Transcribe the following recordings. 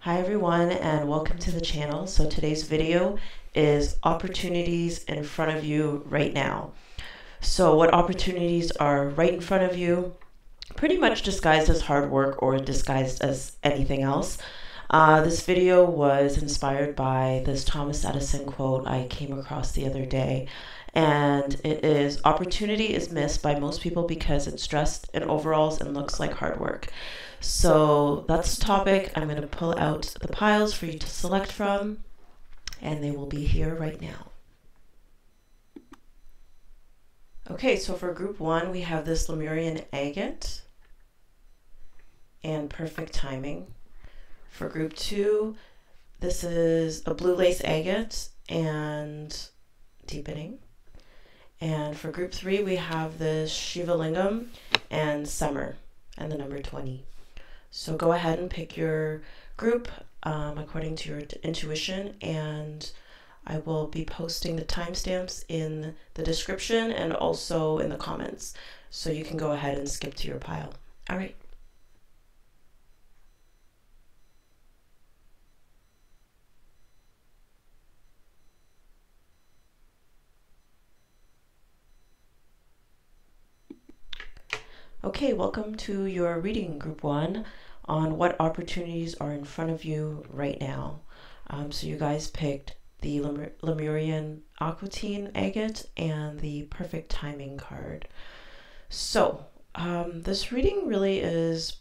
Hi everyone and welcome to the channel. So today's video is opportunities in front of you right now. So what opportunities are right in front of you, pretty much disguised as hard work or disguised as anything else. This video was inspired by this Thomas Edison quote I came across the other day. And it is, opportunity is missed by most people because it's dressed in overalls and looks like hard work. So that's the topic. I'm going to pull out the piles for you to select from, and they will be here right now. Okay, so for group one, we have this Lemurian Agate and Perfect Timing. For group two, this is a blue lace agate and Deepening. And for group three, we have this Shiva Lingam and Summer and the number 20. So go ahead and pick your group according to your intuition, and I will be posting the timestamps in the description and also in the comments. So you can go ahead and skip to your pile. All right. Okay, welcome to your reading, group one, on what opportunities are in front of you right now. So you guys picked the Lemurian Aquatine Agate and the Perfect Timing card. So this reading really is,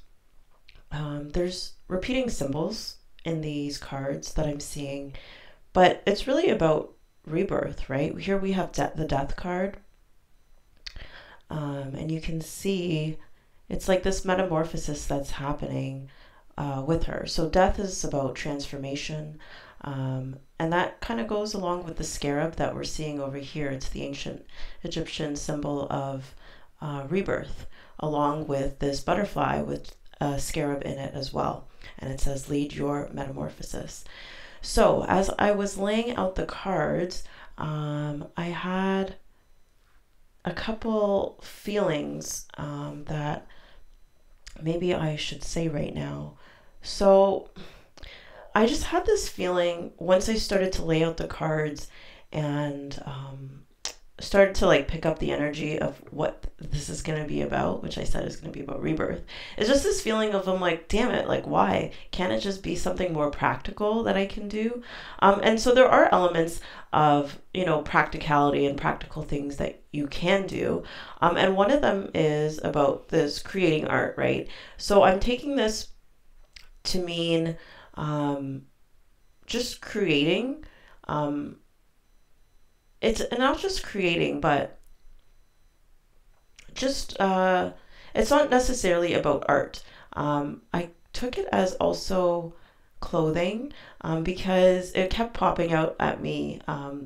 there's repeating symbols in these cards that I'm seeing, but it's really about rebirth, right? Here we have the Death card. And you can see it's like this metamorphosis that's happening with her. So death is about transformation, and that kind of goes along with the scarab that we're seeing over here. It's the ancient Egyptian symbol of rebirth, along with this butterfly with a scarab in it as well. And it says, lead your metamorphosis. So as I was laying out the cards, I had a couple feelings that maybe I should say right now. So I just had this feeling once I started to lay out the cards and started to like pick up the energy of what this is going to be about, which I said is going to be about rebirth. It's just this feeling of, I'm like, damn it, like why can't it just be something more practical that I can do? And so there are elements of, you know, practicality and practical things that you can do. And one of them is about this creating art, right? So I'm taking this to mean just creating. It's not just creating, but just, it's not necessarily about art. I took it as also clothing because it kept popping out at me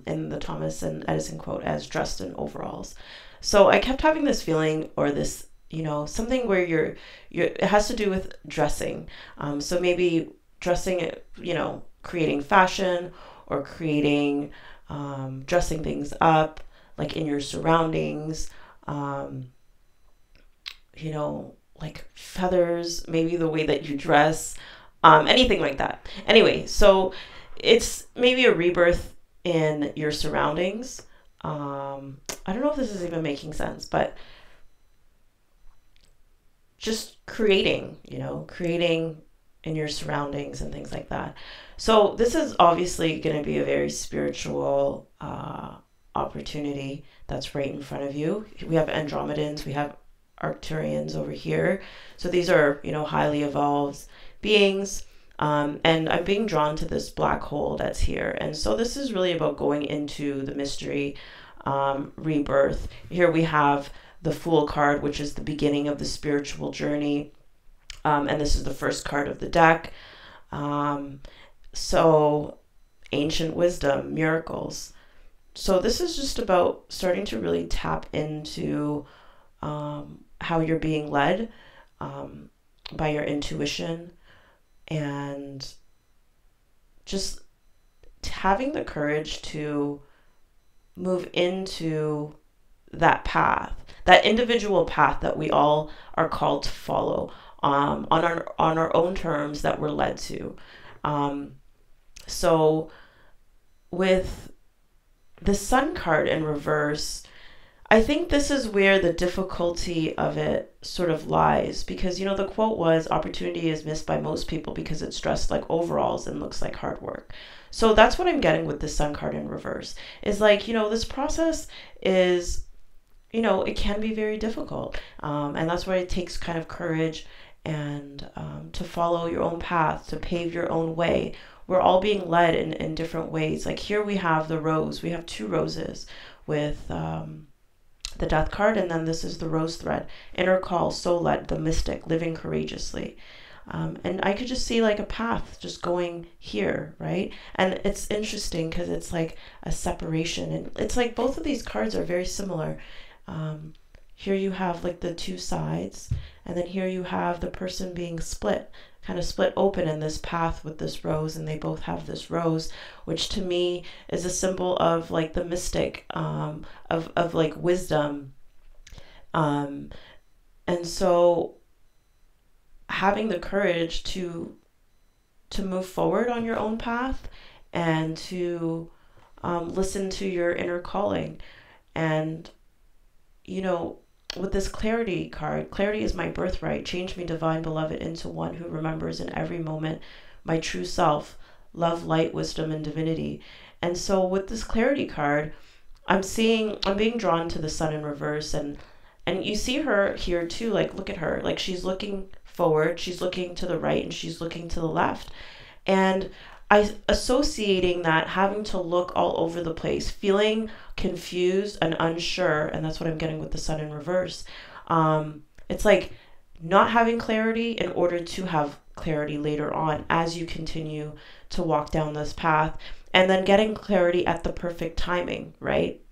in the Thomas and Edison quote as dressed in overalls. So I kept having this feeling, or this, you know, something where it has to do with dressing. So maybe dressing, you know, creating fashion or creating, dressing things up, like in your surroundings, you know, like feathers, maybe the way that you dress, anything like that. Anyway, so it's maybe a rebirth in your surroundings. I don't know if this is even making sense, but just creating, you know, creating in your surroundings and things like that. So this is obviously going to be a very spiritual opportunity that's right in front of you. We have Andromedans, we have Arcturians over here. So these are, you know, highly evolved beings. And I'm being drawn to this black hole that's here. And so this is really about going into the mystery, rebirth. Here we have the Fool card, which is the beginning of the spiritual journey. And this is the first card of the deck. So ancient wisdom, miracles. So this is just about starting to really tap into how you're being led by your intuition, and just having the courage to move into that path, that individual path that we all are called to follow on our own terms that we're led to. So with the Sun card in reverse, I think this is where the difficulty of it sort of lies, because, the quote was, opportunity is missed by most people because it's dressed like overalls and looks like hard work. So that's what I'm getting with the Sun card in reverse, is like, this process is, it can be very difficult. And that's why it takes kind of courage and to follow your own path, to pave your own way. We're all being led in different ways. Like here we have the rose. We have two roses with the death card, and then this is the rose thread. Inner call, soul led, the mystic, living courageously. And I could just see like a path just going here, right? And it's interesting because it's like a separation. And it's like both of these cards are very similar. Here you have like the two sides, and then here you have the person being split, kind of split open in this path with this rose, and they both have this rose, which to me is a symbol of like the mystic, of like wisdom. And so having the courage to move forward on your own path and to listen to your inner calling. And with this clarity card, clarity is my birthright. Change me, divine beloved, into one who remembers in every moment my true self, love, light, wisdom, and divinity. And so with this clarity card, I'm being drawn to the sun in reverse, and you see her here too. Like, look at her, like she's looking forward, she's looking to the right, and she's looking to the left. And I associating that, having to look all over the place, feeling confused and unsure, and that's what I'm getting with the sun in reverse. It's like not having clarity in order to have clarity later on as you continue to walk down this path, and then getting clarity at the perfect timing, right?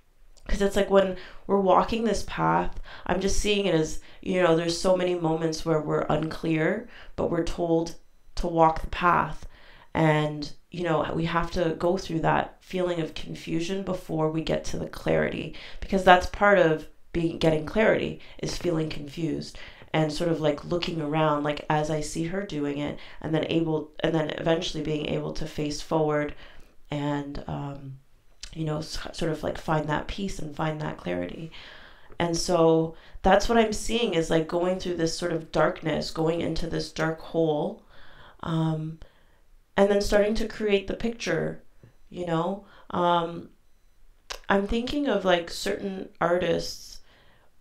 Because it's like when we're walking this path, I'm just seeing it as, there's so many moments where we're unclear, but we're told to walk the path. And, we have to go through that feeling of confusion before we get to the clarity, because that's part of getting clarity, is feeling confused and sort of like looking around, like as I see her doing it, and then eventually being able to face forward and, sort of like find that peace and find that clarity. And so that's what I'm seeing, is like going through this sort of darkness, going into this dark hole, and then starting to create the picture, I'm thinking of like certain artists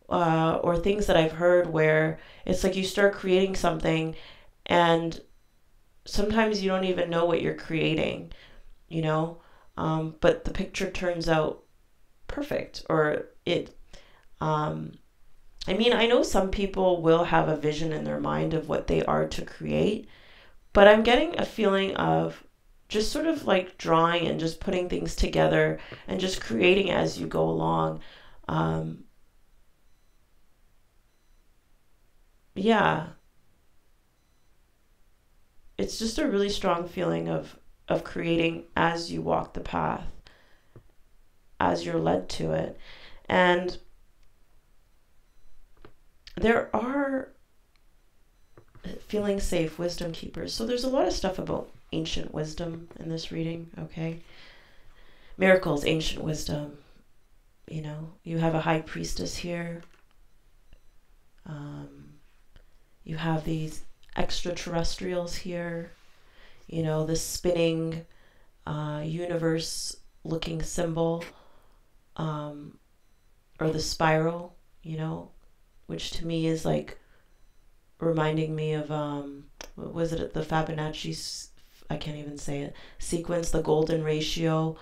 or things that I've heard where it's like you start creating something and sometimes you don't even know what you're creating, but the picture turns out perfect, or it, I know some people will have a vision in their mind of what they are to create, but I'm getting a feeling of just sort of like drawing and just putting things together and just creating as you go along. Yeah, it's just a really strong feeling of creating as you walk the path, as you're led to it. And there are feeling safe, wisdom keepers. So there's a lot of stuff about ancient wisdom in this reading, okay? Miracles, ancient wisdom. You have a high priestess here. You have these extraterrestrials here. This spinning universe looking symbol, or the spiral, which to me is like reminding me of what was it, the Fibonacci, I can't even say it, sequence, the golden ratio,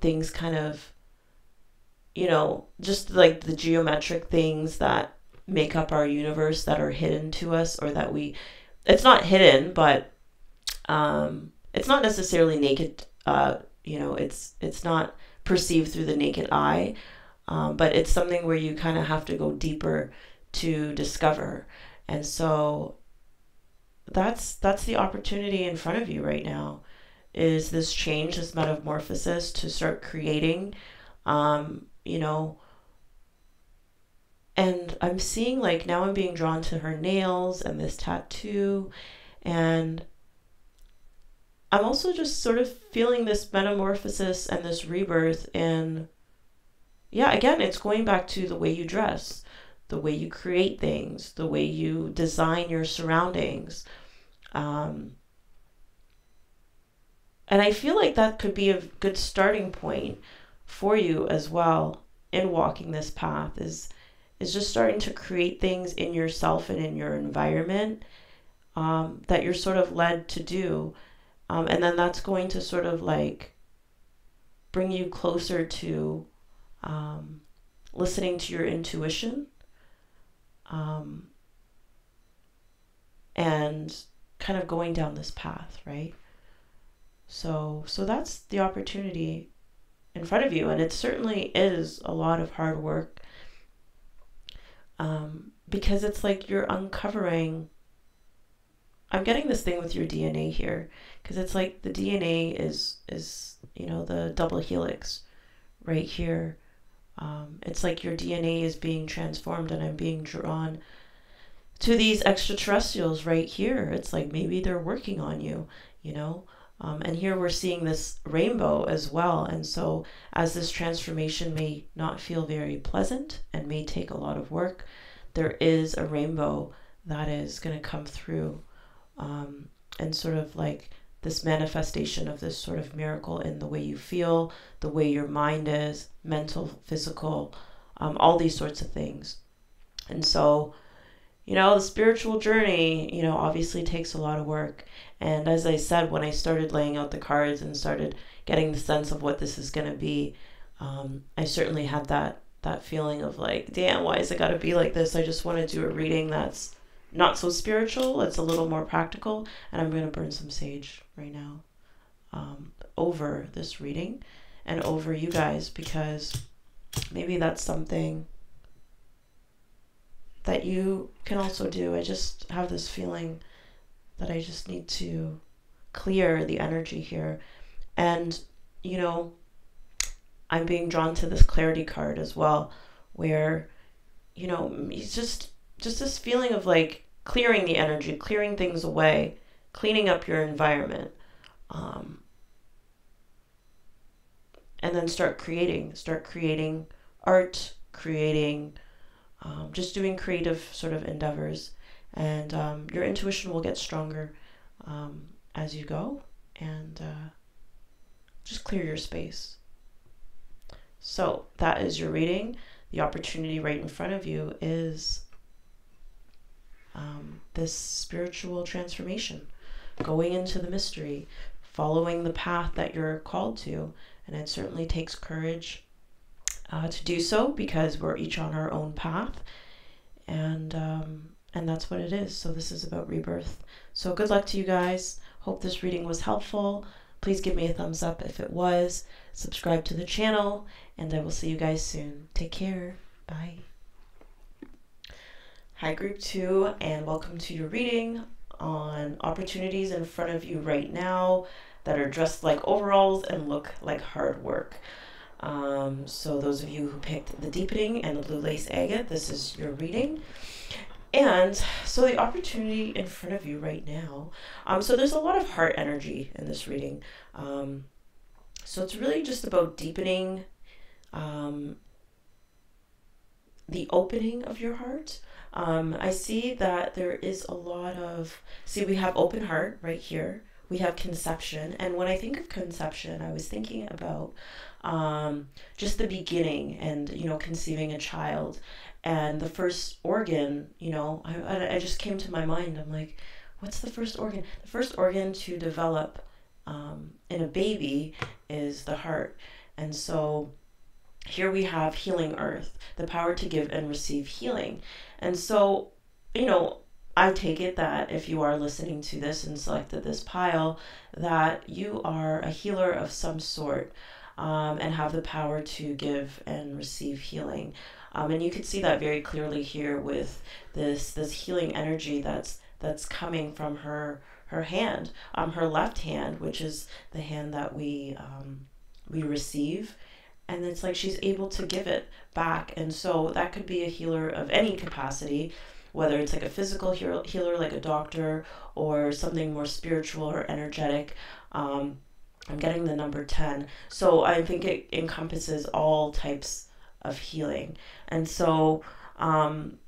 things kind of, just like the geometric things that make up our universe that are hidden to us, or that it's not hidden, but it's not necessarily naked, it's not perceived through the naked eye, but it's something where you kind of have to go deeper to discover. And so that's the opportunity in front of you right now, is this change, this metamorphosis, to start creating, and I'm seeing like now I'm being drawn to her nails and this tattoo, and I'm also just sort of feeling this metamorphosis and this rebirth in, yeah, again, it's going back to the way you dress, the way you create things, the way you design your surroundings. And I feel like that could be a good starting point for you as well in walking this path, is just starting to create things in yourself and in your environment that you're sort of led to do. And then that's going to sort of like bring you closer to listening to your intuition, and kind of going down this path, right? So that's the opportunity in front of you, and it certainly is a lot of hard work, because it's like you're uncovering. I'm getting this thing with your DNA here, because it's like the DNA is the double helix right here. It's like your DNA is being transformed, and I'm being drawn to these extraterrestrials right here. It's like maybe they're working on you, and here we're seeing this rainbow as well. And so as this transformation may not feel very pleasant and may take a lot of work, there is a rainbow that is going to come through, and sort of like this manifestation of this sort of miracle in the way you feel, the way your mind is, mental, physical, all these sorts of things. And so, the spiritual journey, obviously takes a lot of work. And as I said, when I started laying out the cards and started getting the sense of what this is going to be, I certainly had that feeling of like, damn, why is it got to be like this? I just want to do a reading that's not so spiritual. It's a little more practical. And I'm going to burn some sage right now over this reading and over you guys, because maybe that's something that you can also do. I just have this feeling that I just need to clear the energy here. And, I'm being drawn to this clarity card as well, where, it's just this feeling of like clearing the energy, clearing things away, cleaning up your environment, and then start creating art, creating, just doing creative sort of endeavors. And your intuition will get stronger as you go, and just clear your space. So that is your reading. The opportunity right in front of you is this spiritual transformation, going into the mystery, following the path that you're called to. And it certainly takes courage to do so, because we're each on our own path. And that's what it is. So this is about rebirth. So good luck to you guys. Hope this reading was helpful. Please give me a thumbs up if it was. Subscribe to the channel, and I will see you guys soon. Take care. Bye. Hi, Group 2, and welcome to your reading on opportunities in front of you right now that are dressed like overalls and look like hard work. So those of you who picked the Deepening and the Blue Lace Agate, this is your reading. And so the opportunity in front of you right now, so there's a lot of heart energy in this reading. So it's really just about deepening the opening of your heart. I see that there is a lot of, we have open heart right here. We have conception. And when I think of conception, I was thinking about just the beginning and, conceiving a child. And the first organ, I just came to my mind. I'm like, what's the first organ? The first organ to develop in a baby is the heart. And so here we have healing earth, the power to give and receive healing. And so, I take it that if you are listening to this and selected this pile, that you are a healer of some sort, and have the power to give and receive healing. And you can see that very clearly here with this healing energy that's coming from her hand, her left hand, which is the hand that we receive. And it's like she's able to give it back. And so that could be a healer of any capacity, whether it's like a physical healer like a doctor, or something more spiritual or energetic. I'm getting the number 10. So I think it encompasses all types of healing. And so I'm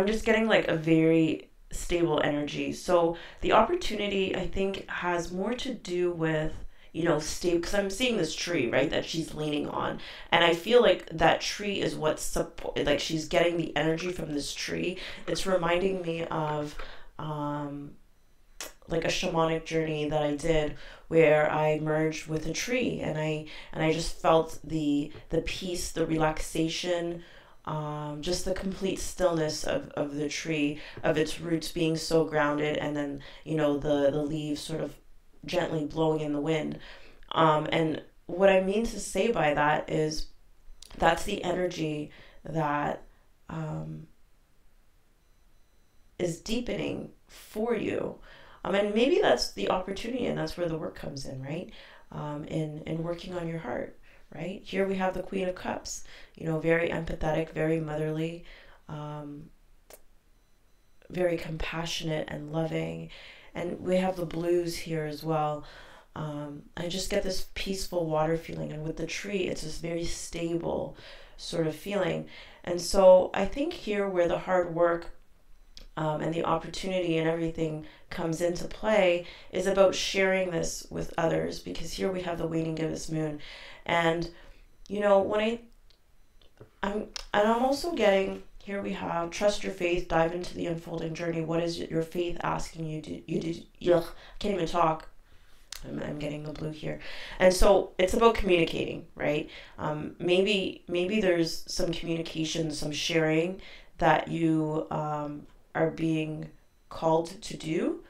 just getting like a very stable energy. So the opportunity, I think, has more to do with, stable, because I'm seeing this tree, right, that she's leaning on. And I feel like that tree is what's support, like she's getting the energy from this tree. It's reminding me of like a shamanic journey that I did, where I merged with a tree, and I just felt the peace, the relaxation, just the complete stillness of the tree, of its roots being so grounded, and then the leaves sort of gently blowing in the wind. And what I mean to say by that is that's the energy that is deepening for you. And maybe that's the opportunity, and that's where the work comes in, right? In working on your heart, right? Here we have the Queen of Cups, very empathetic, very motherly, very compassionate and loving. And we have the blues here as well. I just get this peaceful water feeling, and with the tree, it's this very stable sort of feeling. And so I think here where the hard work and the opportunity and everything comes into play is about sharing this with others, because here we have the waning gibbous moon. And when I'm also getting, here we have trust your faith, dive into the unfolding journey. What is your faith asking you to I can't even talk. I'm getting the blue here. And so it's about communicating, right? Maybe there's some communication, some sharing that you are being called to do.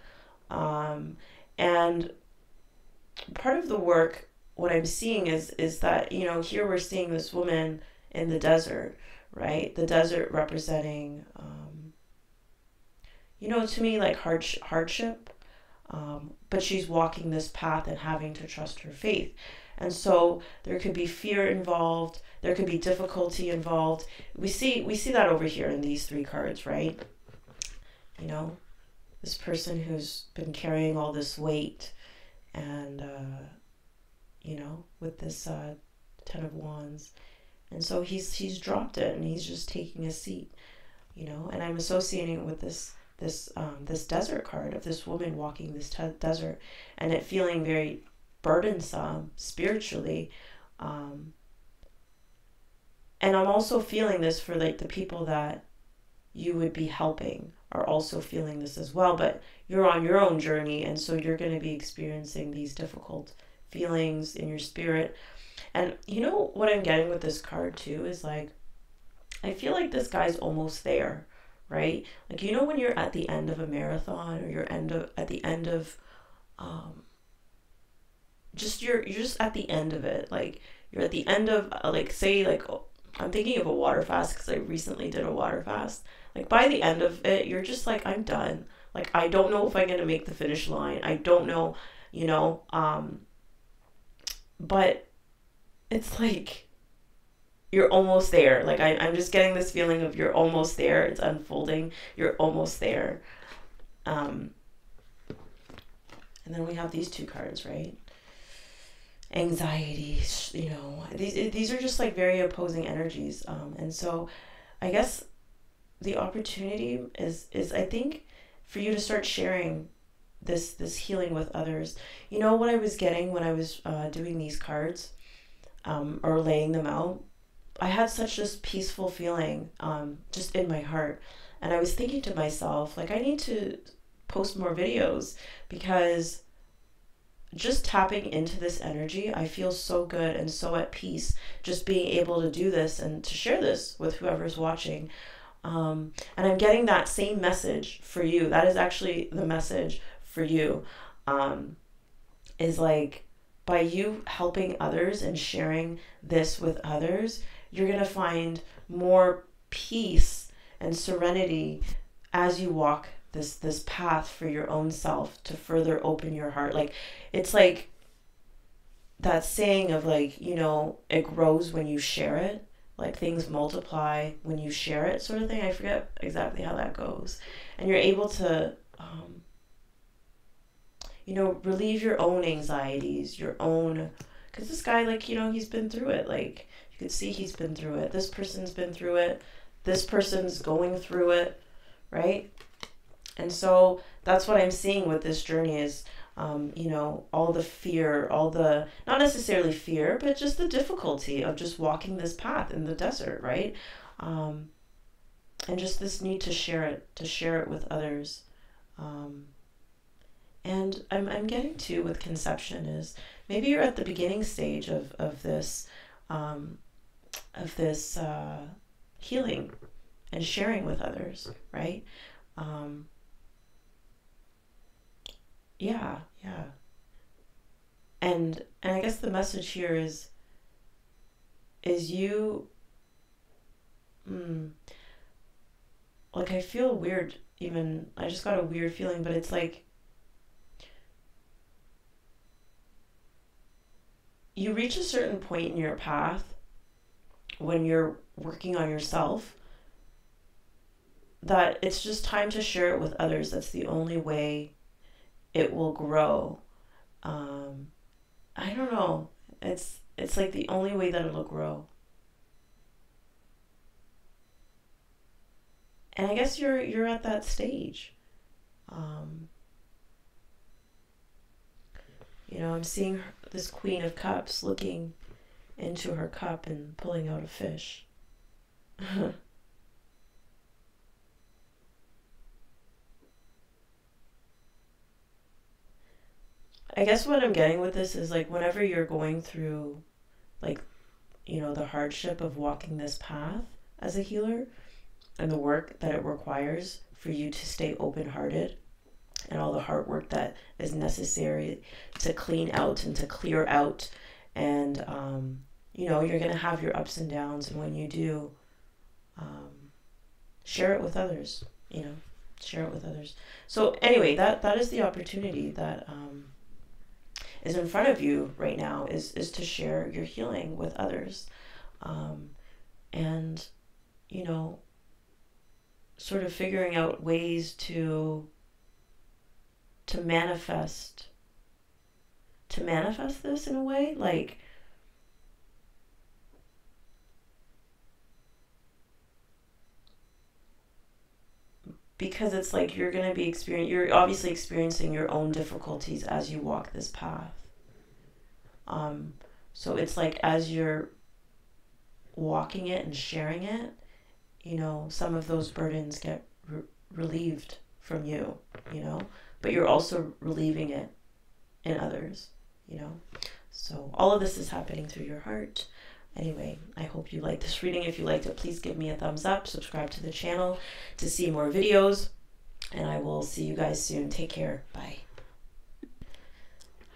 And part of the work, what I'm seeing is that, here we're seeing this woman in the desert, right? The desert representing, to me, like hardship. But she's walking this path and having to trust her faith. And so there could be fear involved. There could be difficulty involved. We see that over here in these three cards, right? This person who's been carrying all this weight, and with this 10 of Wands, and so he's dropped it, and he's just taking a seat, and I'm associating it with this desert card of this woman walking this desert, and it feeling very burdensome spiritually, and I'm also feeling this for like the people that you would be helping are also feeling this as well, but you're on your own journey, and so you're going to be experiencing these difficult feelings in your spirit. And what I'm getting with this card too is like, I feel like this guy's almost there, right? Like, when you're at the end of a marathon, or you're at the end of you're just at the end of it. Like, you're at the end of like, say, like, I'm thinking of a water fast, because I recently did a water fast. Like, by the end of it, you're just like, I'm done. Like, I don't know if I'm going to make the finish line. I don't know, but it's like, you're almost there. Like, I'm just getting this feeling of you're almost there. It's unfolding. You're almost there. And then we have these two cards, right? Anxiety, these are just like very opposing energies. And so I guess the opportunity is I think for you to start sharing this healing with others. What I was getting when I was doing these cards, or laying them out, I had such this peaceful feeling just in my heart. And I was thinking to myself, like, I need to post more videos, because just tapping into this energy, I feel so good and so at peace just being able to do this and to share this with whoever's watching. And I'm getting that same message for you. That is actually the message for you, is like, by you helping others and sharing this with others, you're going to find more peace and serenity as you walk this path for your own self to further open your heart. Like, it's like that saying of like, it grows when you share it. like things multiply when you share it, sort of thing. I forget exactly how that goes. And you're able to, you know, relieve your own anxieties, your own, because this guy, like, you know, he's been through it. Like, you can see he's been through it. This person's been through it. This person's going through it, right? And so that's what I'm seeing with this journey is, you know, all the fear, all the, not necessarily fear, but just the difficulty of just walking this path in the desert, right? And just this need to share it with others. And I'm getting to with conception is maybe you're at the beginning stage of this healing and sharing with others, right? Yeah. And I guess the message here is you, like I feel weird, even I just got a weird feeling, but it's like you reach a certain point in your path when you're working on yourself that it's just time to share it with others. That's the only way it will grow. I don't know. It's like the only way that it'll grow. And I guess you're at that stage. You know, I'm seeing this Queen of Cups looking into her cup and pulling out a fish. I guess what I'm getting with this is like whenever you're going through like, you know, the hardship of walking this path as a healer and the work that it requires for you to stay open-hearted and all the hard work that is necessary to clean out and to clear out. And, you know, you're going to have your ups and downs. And when you do, share it with others, you know, share it with others. So anyway, that is the opportunity that is in front of you right now is to share your healing with others. And, you know, sort of figuring out ways to manifest this in a way, like because it's like you're obviously experiencing your own difficulties as you walk this path. So it's like as you're walking it and sharing it, you know, some of those burdens get relieved from you, you know, but you're also relieving it in others, you know. So all of this is happening through your heart. Anyway, I hope you liked this reading. If you liked it, please give me a thumbs up, subscribe to the channel to see more videos, and I will see you guys soon. Take care. Bye.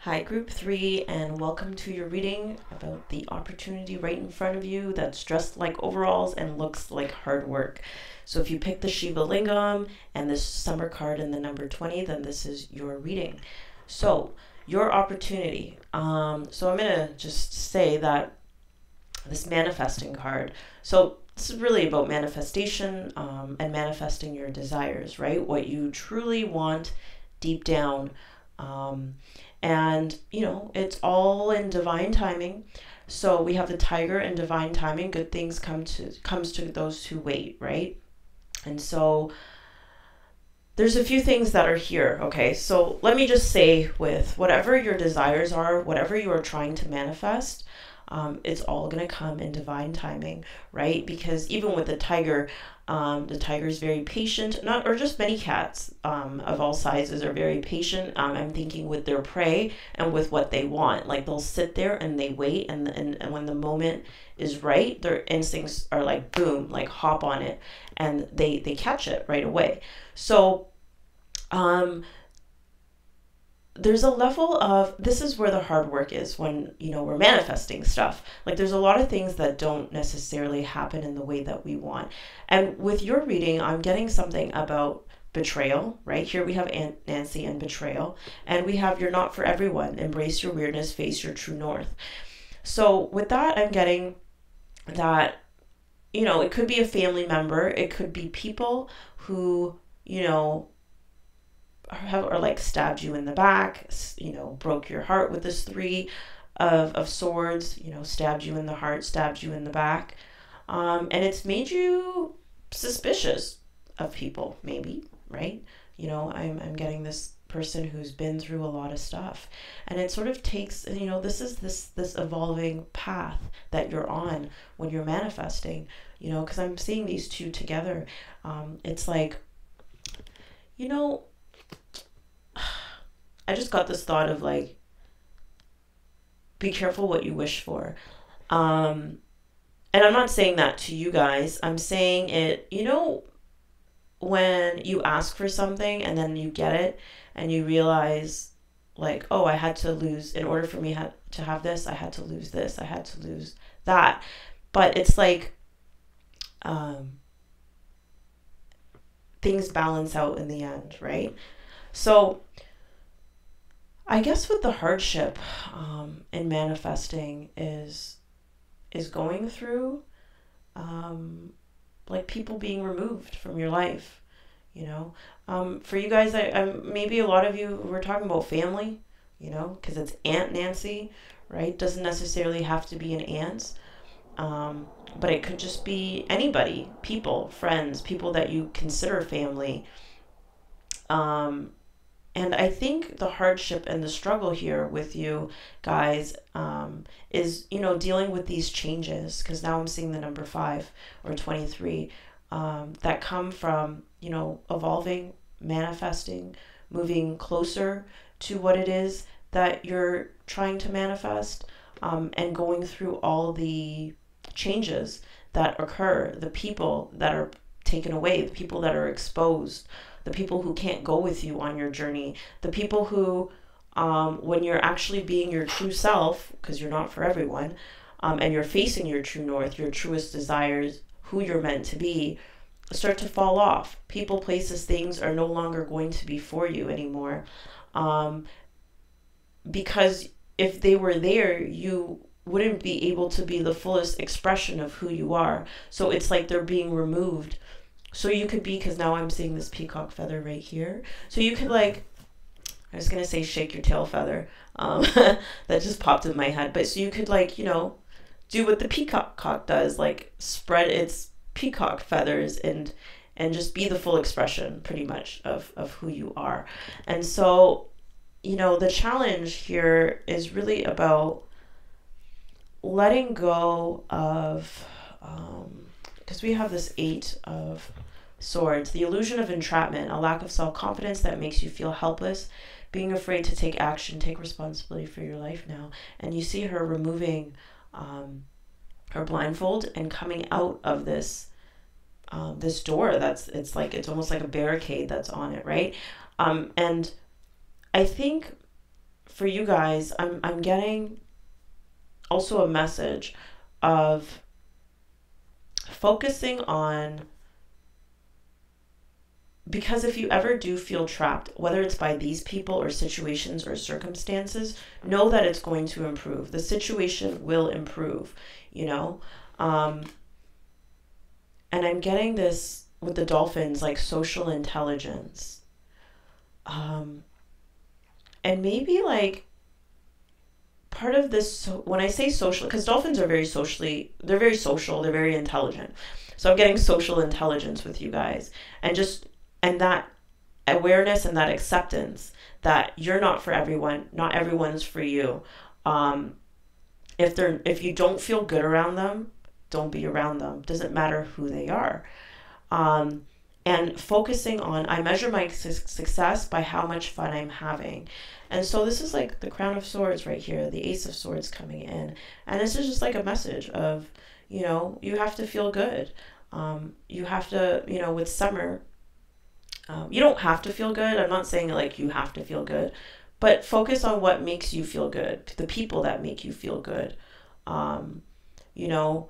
Hi, Group 3, and welcome to your reading about the opportunity right in front of you that's dressed like overalls and looks like hard work. So if you pick the Shiva Lingam and this summer card and the number 20, then this is your reading. So your opportunity. So I'm going to just say that this manifesting card. So this is really about manifestation and manifesting your desires, right? What you truly want deep down. And, you know, it's all in divine timing. So we have the tiger in divine timing. Good things comes to those who wait, right? And so there's a few things that are here, okay? So let me just say with whatever your desires are, whatever you are trying to manifest, it's all going to come in divine timing, right? Because even with the tiger is very patient, or just many cats of all sizes are very patient. I'm thinking with their prey and with what they want. Like they'll sit there and they wait, and when the moment is right, their instincts are like boom, like hop on it, and they catch it right away. So there's a level of, this is where the hard work is when, you know, we're manifesting stuff. Like there's a lot of things that don't necessarily happen in the way that we want. And with your reading, I'm getting something about betrayal, right? Here we have Aunt Nancy and betrayal. And we have you're not for everyone. Embrace your weirdness, face your true north. So with that, I'm getting that you know, it could be a family member. It could be people who, you know, or like stabbed you in the back, you know, broke your heart with this three of swords, you know, stabbed you in the heart, stabbed you in the back. And it's made you suspicious of people, maybe, right? You know, I'm getting this person who's been through a lot of stuff, and it sort of takes, you know, this is this evolving path that you're on when you're manifesting, you know, because I'm seeing these two together. It's like, you know, I just got this thought of like, be careful what you wish for. And I'm not saying that to you guys. I'm saying it, you know, when you ask for something and then you get it and you realize like, oh, I had to lose, in order for me to have this, I had to lose this, I had to lose that. But it's like, things balance out in the end, right? So I guess with the hardship in manifesting is going through like people being removed from your life, you know. For you guys, I maybe a lot of you were talking about family, you know, because it's Aunt Nancy, right? Doesn't necessarily have to be an aunt, but it could just be anybody, people, friends, people that you consider family. And I think the hardship and the struggle here with you guys is, you know, dealing with these changes, because now I'm seeing the number 5 or 23 that come from, you know, evolving, manifesting, moving closer to what it is that you're trying to manifest, and going through all the changes that occur, the people that are taken away, the people that are exposed, the people who can't go with you on your journey, the people who, when you're actually being your true self, because you're not for everyone, and you're facing your true north, your truest desires, who you're meant to be, start to fall off. People, places, things are no longer going to be for you anymore. Because if they were there, you wouldn't be able to be the fullest expression of who you are. So it's like they're being removed. So you could be, because now I'm seeing this peacock feather right here. So you could like, I was going to say shake your tail feather. That just popped in my head. But so you could like, you know, do what the peacock does, like spread its peacock feathers and just be the full expression pretty much of who you are. And so, you know, the challenge here is really about letting go of, because we have this 8 of Swords, the illusion of entrapment, a lack of self-confidence that makes you feel helpless, being afraid to take action, take responsibility for your life now. And you see her removing her blindfold and coming out of this this door it's almost like a barricade that's on it, right? And I think for you guys, I'm getting also a message of focusing on, because if you ever do feel trapped, whether it's by these people or situations or circumstances, know that it's going to improve. The situation will improve, you know? And I'm getting this with the dolphins, like social intelligence. And maybe like part of this, when I say social, because dolphins are they're very social, they're very intelligent. So I'm getting social intelligence with you guys. And that awareness and that acceptance that you're not for everyone, not everyone's for you. If you don't feel good around them, don't be around them. Doesn't matter who they are. And focusing on, I measure my success by how much fun I'm having. And so this is like the Crown of Swords right here, the Ace of Swords coming in. And this is just like a message of, you know, you have to feel good. You have to, you know, with summer, you don't have to feel good. I'm not saying like you have to feel good, but focus on what makes you feel good, the people that make you feel good. You know,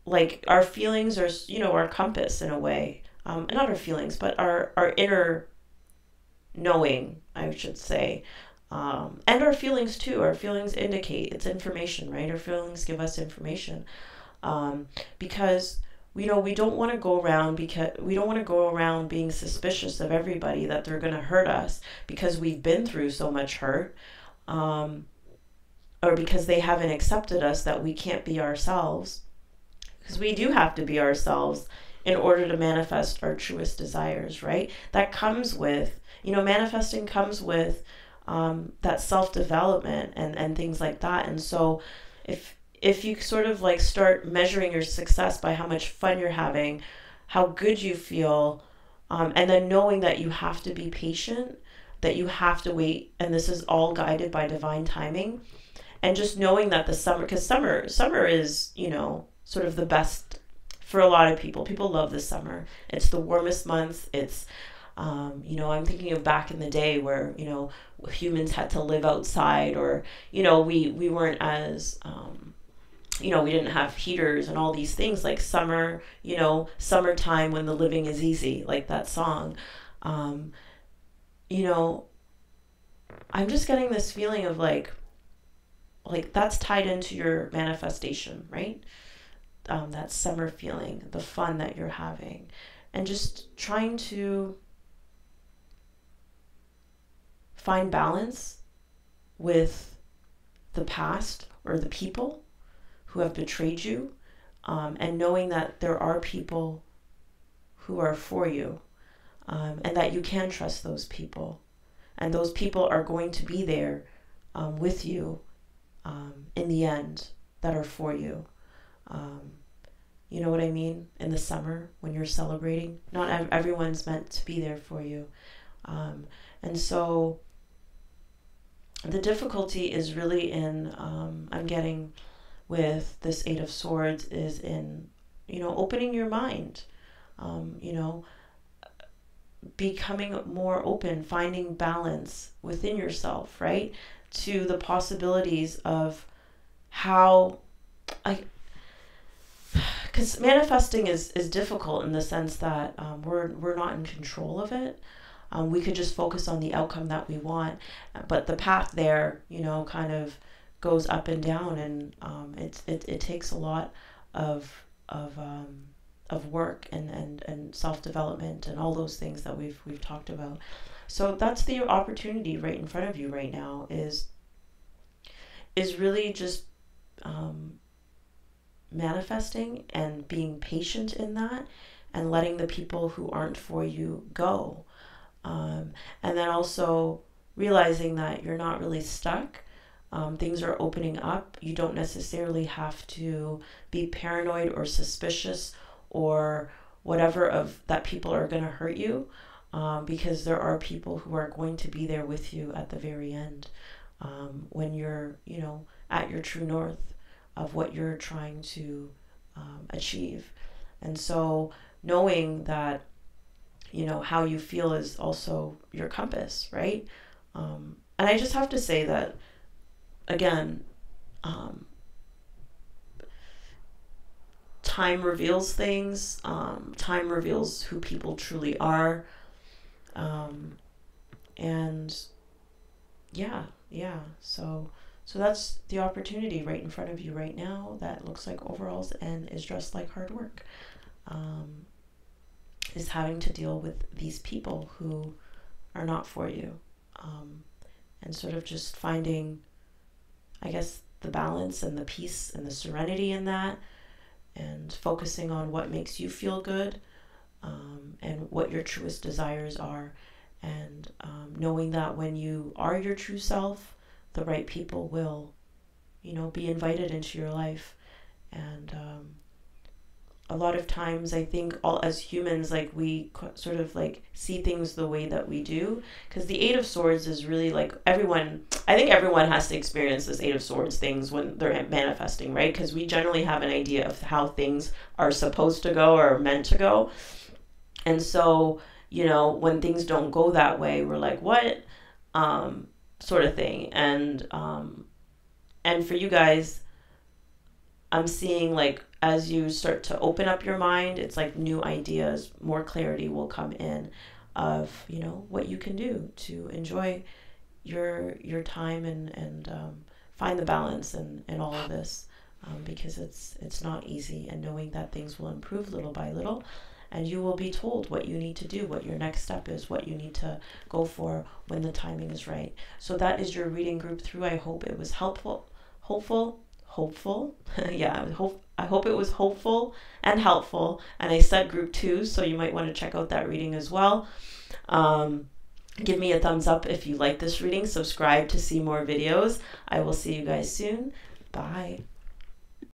like our feelings are, you know, our compass in a way. Not our feelings, but our inner knowing, I should say. And our feelings too. Our feelings indicate, it's information, right? Our feelings give us information. Because we don't want to go around because we don't want to go around being suspicious of everybody that they're going to hurt us because we've been through so much hurt, or because they haven't accepted us, that we can't be ourselves. Because we do have to be ourselves in order to manifest our truest desires, right? That comes with, manifesting comes with that self-development and things like that. And so if you sort of like start measuring your success by how much fun you're having, how good you feel, and then knowing that you have to be patient, that you have to wait, and this is all guided by divine timing, and just knowing that the summer, because summer is, sort of the best for a lot of people. People love the summer. It's the warmest month. It's, I'm thinking of back in the day where, humans had to live outside, or, we weren't as, we didn't have heaters and all these things, like summer, summertime when the living is easy, like that song. I'm just getting this feeling of like that's tied into your manifestation, right? That summer feeling, the fun that you're having, and just trying to find balance with the past or the people who have betrayed you, and knowing that there are people who are for you, and that you can trust those people, and those people are going to be there with you in the end, that are for you. You know what I mean? In the summer when you're celebrating, not everyone's meant to be there for you. And so the difficulty is really in, I'm getting with this Eight of Swords, is in, opening your mind, becoming more open, finding balance within yourself, right? To the possibilities of how because manifesting is difficult in the sense that we're not in control of it. We could just focus on the outcome that we want, but the path there, kind of goes up and down, and it takes a lot of work and self-development and all those things that we've talked about. So that's the opportunity right in front of you right now, is really just manifesting and being patient in that, and letting the people who aren't for you go. And then also realizing that you're not really stuck. Things are opening up. You don't necessarily have to be paranoid or suspicious or whatever of that people are going to hurt you, because there are people who are going to be there with you at the very end, when you're, at your true north of what you're trying to achieve. And so knowing that, how you feel is also your compass, right? And I just have to say that, again, time reveals things. Time reveals who people truly are. And yeah. So that's the opportunity right in front of you right now, that looks like overalls and is dressed like hard work. Is having to deal with these people who are not for you. And sort of just finding, I guess, the balance and the peace and the serenity in that, and focusing on what makes you feel good, and what your truest desires are, and knowing that when you are your true self, the right people will, be invited into your life. And a lot of times I think all as humans, like, we sort of like see things the way that we do, because the Eight of Swords is really like I think everyone has to experience this Eight of Swords things when they're manifesting, right? Because we generally have an idea of how things are supposed to go or meant to go. And so, when things don't go that way, we're like, what? Sort of thing. And for you guys, I'm seeing, like, as you start to open up your mind, it's like new ideas, more clarity will come in of, what you can do to enjoy your time and find the balance in all of this. because it's not easy, and knowing that things will improve little by little, and you will be told what you need to do, what your next step is, what you need to go for when the timing is right. So that is your reading group through. I hope it was hopeful. Yeah, I hope it was hopeful and helpful. And I said group 2, so you might want to check out that reading as well. Give me a thumbs up if you like this reading. Subscribe to see more videos. I will see you guys soon. Bye.